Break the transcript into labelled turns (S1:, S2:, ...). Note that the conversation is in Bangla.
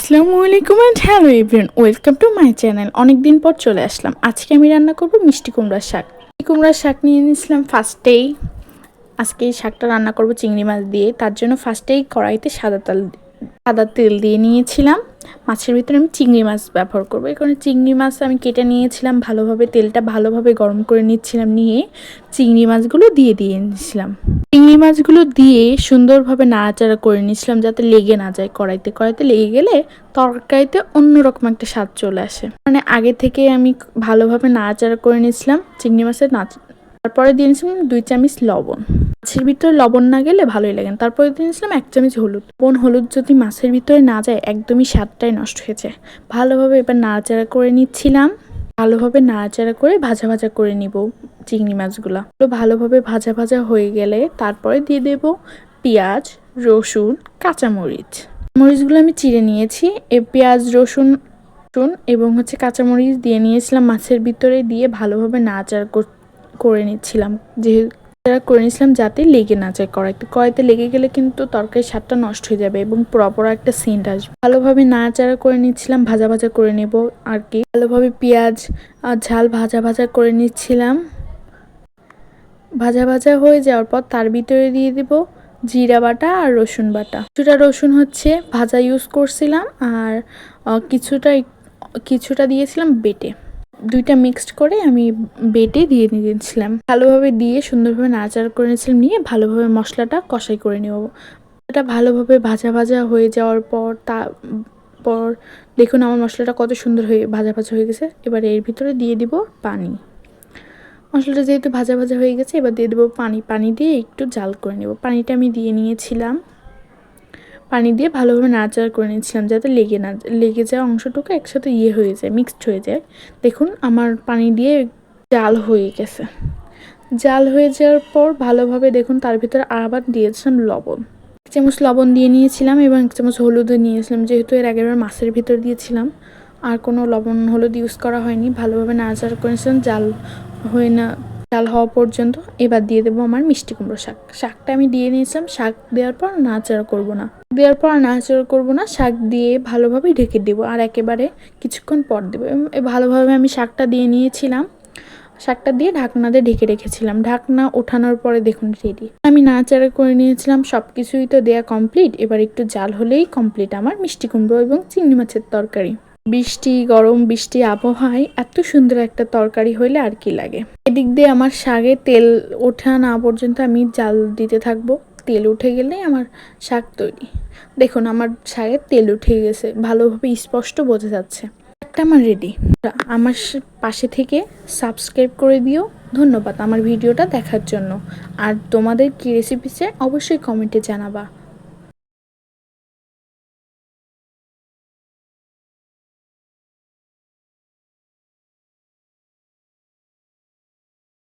S1: আসসালামু আলাইকুম and hello everyone, welcome to my channel. অনেকদিন পর চলে আসলাম। আজকে আমি রান্না করব মিষ্টি কুমড়ার শাক। মিষ্টি কুমড়ার শাক নিয়ে নিয়েছিলাম ফার্স্টেই। আজকে এই শাকটা রান্না করব চিংড়ি মাছ দিয়ে। তার জন্য ফার্স্টেই কড়াইতে সাদা তেল দিয়ে নিয়েছিলাম। মাছের ভিতরে আমি চিংড়ি মাছ ব্যবহার করব। এই কারণে চিংড়ি মাছ আমি কেটে নিয়েছিলাম ভালোভাবে, তেলটা ভালোভাবে গরম করে নিচ্ছিলাম, নিয়ে চিংড়ি মাছগুলো দিয়ে নিয়েছিলাম। চিংড়ি মাছগুলো দিয়ে সুন্দরভাবে নাড়াচাড়া করে নিয়েছিলাম যাতে লেগে না যায়। কড়াইতে লেগে গেলে তরকারিতে অন্যরকম একটা স্বাদ চলে আসে। মানে আগে থেকে আমি ভালোভাবে নাড়াচাড়া করে নিয়েছিলাম চিংড়ি মাছের তারপরে দিয়ে নিয়েছিলাম 2 চামচ লবণ। মাছের ভিতরে লবণ না গেলে ভালোই লাগে না। তারপরে দিয়ে নিয়েছিলাম 1 চামচ হলুদ। হলুদ যদি মাছের ভিতরে না যায় একদমই স্বাদটাই নষ্ট হয়ে যায়। ভালোভাবে এবার নাড়াচাড়া করে নিচ্ছিলাম। ভালোভাবে নাড়াচাড়া করে ভাজা ভাজা করে নিব চিংড়ি মাছগুলো। ভালোভাবে ভাজা ভাজা হয়ে গেলে তারপরে দিয়ে দেব পেঁয়াজ, রসুন, কাঁচামরিচ। মরিচগুলো আমি চিড়ে নিয়েছি। পেঁয়াজ, রসুন এবং কাঁচামরিচ দিয়ে নিয়েছিলাম মাছের ভিতরে, দিয়ে ভালোভাবে নাড়াচাড়া করে নিচ্ছিলাম যাতে লেগে না যায়। কড়াইতে লেগে গেলে কিন্তু তরকারির স্বাদটা নষ্ট হয়ে যাবে এবং পোড়া একটা সেন্ট আসবে। ভালোভাবে নাড়াচাড়া করে নিচ্ছিলাম, ভাজা ভাজা করে নেব আর কি। ভালোভাবে পেঁয়াজ ঝাল ভাজা ভাজা করে নিচ্ছিলাম। ভাজা ভাজা হয়ে যাওয়ার পর তার ভিতরে দিয়ে দিব জিরা বাটা আর রসুন বাটা। কিছুটা রসুন ভাজা ইউজ করছিলাম, আর কিছুটা দিয়েছিলাম বেটে। দুইটা মিক্সড করে আমি বেটে দিয়ে দিয়েছিলাম। ভালোভাবে দিয়ে সুন্দরভাবে নাড়াচাড়া করে নিয়েছিলাম, নিয়ে ভালোভাবে মশলাটা কষাই করে নেব। এটা ভালোভাবে ভাজা ভাজা হয়ে যাওয়ার পর দেখুন আমার মশলাটা কত সুন্দর হয়ে ভাজা হয়ে গেছে। এবার এর ভিতরে দিয়ে দিব পানি। মশলাটা যেহেতু ভাজা ভাজা হয়ে গেছে, এবার দিয়ে দেবো পানি দিয়ে একটু জাল করে নেব। পানিটা আমি দিয়ে নিয়েছিলাম। পানি দিয়ে ভালোভাবে নাড়াচাড়া করে নিয়েছিলাম যাতে লেগে যাওয়া অংশটুকু একসাথে হয়ে যায়, মিক্সড হয়ে যায়। দেখুন আমার পানি দিয়ে জাল হয়ে গেছে। জাল হয়ে যাওয়ার পর ভালোভাবে দেখুন তার ভিতরে আবার দিয়েছিলাম লবণ। 1 চামচ লবণ দিয়ে নিয়েছিলাম এবং 1 চামচ হলুদও নিয়েছিলাম, যেহেতু এর আগের মাছের ভিতর দিয়েছিলাম। আর কোনো লবণ হলুদ ইউজ করা হয়নি। ভালোভাবে নাড়াচাড়া করেছিলাম জাল হওয়া পর্যন্ত। এবার দিয়ে দেবো আমার মিষ্টি কুমড়ো শাকটা আমি দিয়ে নিয়েছিলাম। শাক দেওয়ার পর নাড়াচাড়া করব না, শাক দিয়ে ভালোভাবে ঢেকে দেবো আর একেবারে কিছুক্ষণ পর দেবো। ভালোভাবে আমি শাকটা দিয়ে নিয়েছিলাম। শাকটা দিয়ে ঢাকনা দিয়ে ঢেকে রেখেছিলাম। ঢাকনা ওঠানোর পরে দেখুন রেডি। আমি নাড়াচাড়া করে নিয়েছিলাম, সব কিছুই তো দেয়া কমপ্লিট। এবার একটু জাল হলেই কমপ্লিট আমার মিষ্টি কুমড়ো এবং চিংড়ি মাছের তরকারি। বৃষ্টি আবহাওয়ায় এত সুন্দর একটা তরকারি হইলে আর কি লাগে। এদিক দিয়ে আমার শাকে তেল ওঠা না পর্যন্ত আমি জাল দিতে থাকবো। তেল উঠে গেলেই আমার শাক তৈরি। দেখুন আমার শাকে তেল উঠে গেছে, ভালোভাবে স্পষ্ট বোঝা যাচ্ছে। একটা আমার রেডি। আমার পাশে থেকে সাবস্ক্রাইব করে দিও। ধন্যবাদ আমার ভিডিওটা দেখার জন্য। আর তোমাদের কি রেসিপি চাই অবশ্যই কমেন্টে জানাবা।